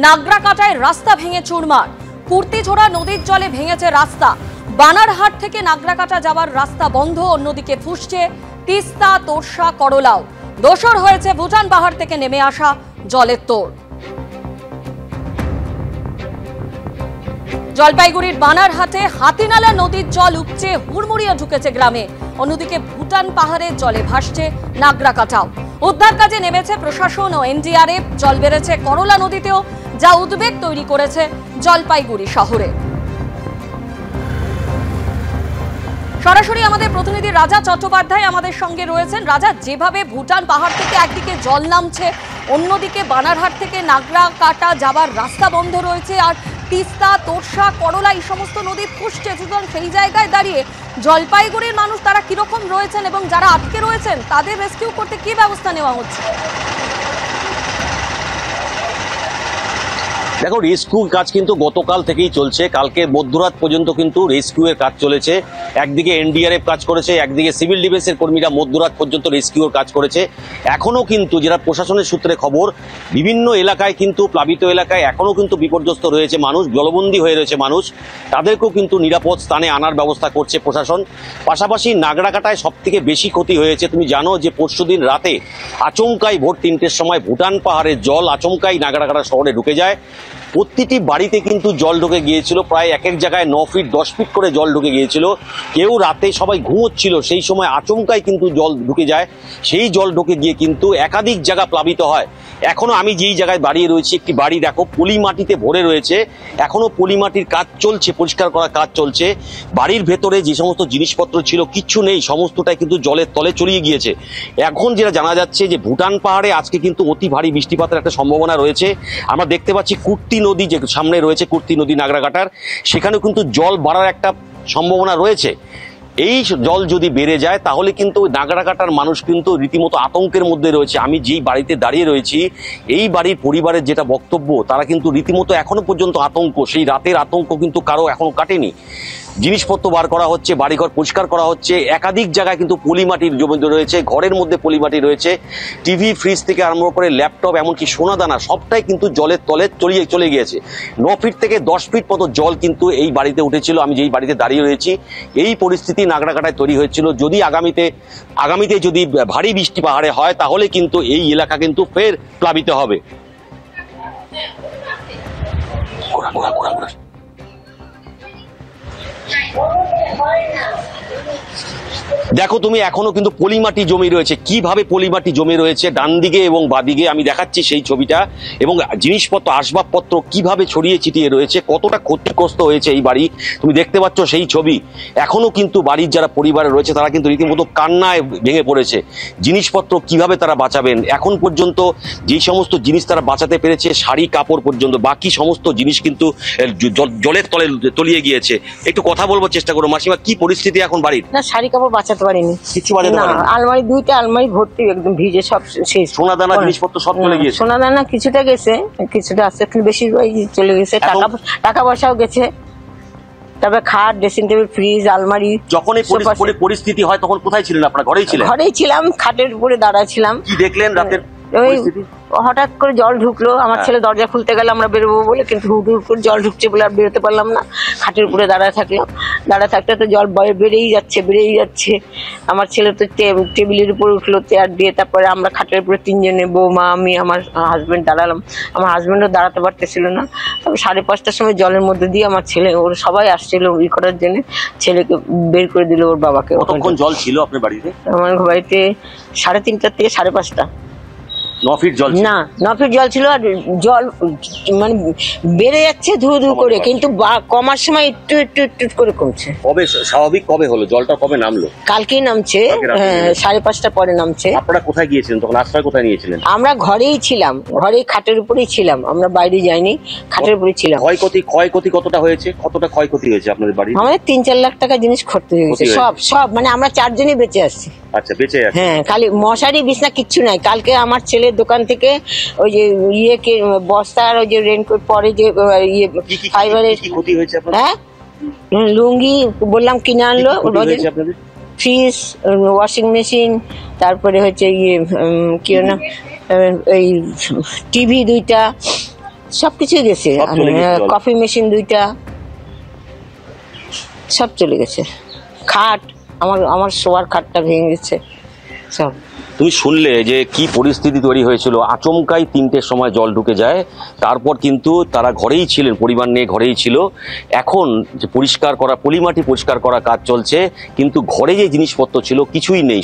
নাগরাকাটায় রাস্তা ভেঙে চুরমার। কুর্তিঝোড়া নদীর জলে ভেঙেছে রাস্তা। বানারহাট থেকে নাগরাকাটা যাওয়ার রাস্তা বন্ধ, অন্যদিকে ফুসছে তিস্তা, তোরসা, করলাও। দোসর হয়েছে ভুটান পাহাড় থেকে নেমে আসা জলের তোড়। জলপাইগুড়ির বানারহাটে হাতিনালা নদীর জল উপচে হুড়মুড়িয়ে ঢুকেছে গ্রামে। অন্যদিকে ভুটান পাহাড়ের জলে ভাসছে নাগরাকাটাও। উদ্ধার কাজে নেমেছে প্রশাসন ও এনডিআরএফ। জল বেড়েছে করলা নদীতেও, যা উদ্বেগ তৈরি করেছে জলপাইগুড়ি শহরে। সরাসরি আমাদের প্রতিনিধি রাজা চট্টোপাধ্যায় আমাদের সঙ্গে রয়েছেন। রাজা, যেভাবে ভুটান পাহাড় থেকে একদিকে জল নামছে, অন্যদিকে বানারহাট থেকে নাগরাকাটা যাবার রাস্তা বন্ধ রয়েছে, আর তিস্তা, তোরসা, করলা এই সমস্ত নদী ফুসছে, সুতরাং সেই জায়গায় দাঁড়িয়ে জলপাইগুড়ির মানুষ তারা কিরকম রয়েছেন এবং যারা আটকে রয়েছেন তাদের রেস্কিউ করতে কি ব্যবস্থা নেওয়া হচ্ছে? দেখো, রেস্কিউ কাজ কিন্তু গতকাল থেকেই চলছে। কালকে মধ্যরাত পর্যন্ত কিন্তু রেস্কিউ এর কাজ চলেছে। একদিকে এনডিআরএফ কাজ করেছে, একদিকে সিভিল ডিফেন্সের কর্মীরা মধ্যরাত পর্যন্ত রেস্কিউর কাজ করেছে। এখনো কিন্তু যেটা প্রশাসনের সূত্রে খবর, বিভিন্ন এলাকায় কিন্তু প্লাবিত এলাকায় এখনো কিন্তু বিপর্যস্ত রয়েছে মানুষ, জলবন্দী হয়ে রয়েছে মানুষ। তাদেরকেও কিন্তু নিরাপদ স্থানে আনার ব্যবস্থা করছে প্রশাসন। পাশাপাশি নাগরাকাটায় সব থেকে বেশি ক্ষতি হয়েছে। তুমি জানো যে পরশুদিন রাতে আচমকাই ভোর 3টের সময় ভুটান পাহাড়ের জল আচমকাই নাগরাকাটা শহরে ঢুকে যায়। প্রতিটি বাড়িতে কিন্তু জল ঢুকে গিয়েছিল, প্রায় এক এক জায়গায় 9 ফিট 10 ফিট করে জল ঢুকে গিয়েছিল। কেউ রাতে সবাই ঘুমোচ্ছিল, সেই সময় আচমকাই কিন্তু জল ঢুকে যায়। সেই জল ঢুকে গিয়ে কিন্তু একাধিক জায়গা প্লাবিত হয়। এখনো আমি যেই জায়গায় দাঁড়িয়ে রয়েছি, একটি বাড়ি দেখো পলি মাটিতে ভরে রয়েছে। এখনো পলি মাটির কাজ চলছে, পরিষ্কার করার কাজ চলছে। বাড়ির ভেতরে যে সমস্ত জিনিসপত্র ছিল কিচ্ছু নেই, সমস্তটাই কিন্তু জলের তলে চলিয়ে গিয়েছে। এখন যেটা জানা যাচ্ছে যে ভুটান পাহাড়ে আজকে কিন্তু অতি ভারী বৃষ্টিপাতের একটা সম্ভাবনা রয়েছে। আমরা দেখতে পাচ্ছি কুর্তি নদী যে সামনে রয়েছে, কুর্তি নদী নাগরাকাটার, সেখানেও কিন্তু জল বাড়ার একটা সম্ভাবনা রয়েছে। এই জল যদি বেড়ে যায় তাহলে কিন্তু নাগরাকাটার মানুষ কিন্তু রীতিমতো আতঙ্কের মধ্যে রয়েছে। আমি যেই বাড়িতে দাঁড়িয়ে রয়েছি, এই বাড়ির পরিবারের যেটা বক্তব্য, তারা কিন্তু রীতিমতো এখনো পর্যন্ত আতঙ্ক, সেই রাতের আতঙ্ক কিন্তু কারো এখনো কাটেনি। জিনিসপত্র বার করা হচ্ছে, বাড়িঘর পরিষ্কার করা হচ্ছে। একাধিক জায়গায় কিন্তু পলিমাটির জমি রয়েছে, ঘরের মধ্যে পলিমাটি রয়েছে। টিভি, ফ্রিজ থেকে আরম্ভ করে ল্যাপটপ, এমনকি সোনাদানা সবটাই কিন্তু জলের তলে চলে গিয়েছে। 9 ফিট থেকে 10 ফিট মতো জল কিন্তু এই বাড়িতে উঠেছিল। আমি যেই বাড়িতে দাঁড়িয়ে রয়েছি, এই পরিস্থিতি নাগরাকাটায় তৈরি হয়েছিল। যদি আগামীতে যদি ভারী বৃষ্টি পাহাড়ে হয়, তাহলে কিন্তু এই এলাকা কিন্তু ফের প্লাবিত হবে। দেখো তুমি, এখনো কিন্তু পলিমাটি জমি রয়েছে। কিভাবে পলিমাটি জমে রয়েছে ডান দিকে এবং বাদিকে আমি দেখাচ্ছি সেই ছবিটা, এবং জিনিসপত্র, আসবাবপত্র কিভাবে ছড়িয়ে ছিটিয়ে রয়েছে, কতটা ক্ষতিগ্রস্ত হয়েছে এই বাড়ি তুমি দেখতে পাচ্ছ সেই ছবি। এখনো কিন্তু বাড়ির যারা পরিবারে রয়েছে তারা কিন্তু রীতিমতো কান্নায় ভেঙে পড়েছে। জিনিসপত্র কিভাবে তারা বাঁচাবেন, এখন পর্যন্ত যেই সমস্ত জিনিস তারা বাঁচাতে পেরেছে, শাড়ি কাপড় পর্যন্ত, বাকি সমস্ত জিনিস কিন্তু জলের তলে তলিয়ে গিয়েছে। একটু কথা বলবো চেষ্টা করো মাসিমা, কি পরিস্থিতি এখন বাড়ির? না, শাড়ি কাপড় বাঁচাতে পারিনি, কিছু বাঁচাতে পারিনি। আলমারি, 2টা আলমারি ভর্তি একদম ভিজে, সব শেষ। সোনাদানা জিনিসপত্র সব চলে গিয়েছে। সোনাদানা কিছুটা গেছে, কিছুটা আছে, বেশিরভাগ চলে গেছে। টাকা পয়সাও গেছে। তবে খাট, ড্রেসিং টেবিল, ফ্রিজ, আলমারি। যখন এই পরিস্থিতি হয় তখন কোথায় ছিলেন আপনারা? ঘরেই ছিলেন? ঘরেই ছিলাম, খাটের উপরে দাঁড়ায় ছিলাম। কি দেখলেন রাতের পরিস্থিতি? হঠাৎ করে জল ঢুকলো, আমার ছেলে দরজা খুলতে গেলে আমরা বেরোবো বলে, কিন্তু হুট করে জল ঢুকছে বলে আর বেরোতে পারলাম না। খাটের উপরে দাঁড়ায় থাকলাম, থাকতে তো জল বেড়েই যাচ্ছে। আমার ছেলে তো টেবিলের উপরে উঠলো চেয়ার দিয়ে, তারপরে আমরা খাটের উপরে 3 জনে, বৌমা, আমি, আমার হাজবেন্ড দাঁড়ালাম। আমার হাজবেন্ডও দাঁড়াতে পারতেছিল না। তবে 5:30টার সময় জলের মধ্যে দিয়ে আমার ছেলে, ওর সবাই আসছিল ই করার জন্য, ছেলেকে বের করে দিল ওর বাবাকে। কতক্ষণ জল ছিল আপনার বাড়িতে? আমার বাড়িতে 3:30 থেকে 5:30। 9 ফিট জল? না, 9 ফিট জল ছিল। আর জল মানে বেড়ে যাচ্ছে ধুরু ধুরু করে, কিন্তু কমার সময় একটু করে কমছে। কবে স্বাভাবিক কবে হলো? জলটা কবে নামলো? কালকেই নামছে, 5:30 পরে নামছে। আপনারা কোথায় গিয়েছিলেন তখন? আশ্রয় কোথায় নিয়েছিলেন? আমরা ঘরেই ছিলাম, ঘরেই খাটের উপরেই ছিলাম, আমরা বাইরে যাইনি, খাটের উপরেই ছিলাম। ক্ষয়ক্ষতি কতটা হয়েছে? কতটা ক্ষয়ক্ষতি হয়েছে আপনাদের বাড়ি? আমাদের 3-4 লাখ টাকা জিনিস ক্ষতি হয়ে গেছে, সব মানে আমরা 4 জনই বেঁচে আসছি। আচ্ছা, বেঁচে আছে? হ্যাঁ, খালি মশারি, বিছনা কিচ্ছু নাই। কালকে আমার ছেলের দোকান থেকে ওই যে বস্তার ওই যে রেনকোট পরে যে ফাইবারের ক্ষতি হয়েছে আপনাদের? হ্যাঁ, লুঙ্গি বললাম কিনে আনলো, ফ্রিজ, ওয়াশিং মেশিন, তারপরে হচ্ছে কি না এই টিভি 2টা, সবকিছুই গেছে, সব চলে গেছে জলে। কফি মেশিন 2টা সব চলে গেছে। খাট, আমার শোয়ার খাটটা ভেঙে গেছে সব। তুমি শুনলে যে কি পরিস্থিতি তৈরি হয়েছিল, আচমকাই 3টের সময় জল ঢুকে যায়, তারপর কিন্তু তারা ঘরেই ছিলেন, পরিবার নিয়ে ঘরেই ছিল। এখন যে পরিষ্কার করা, পলিমাটি পরিষ্কার করা কাজ চলছে, কিন্তু ঘরে যে জিনিসপত্র ছিল কিছুই নেই।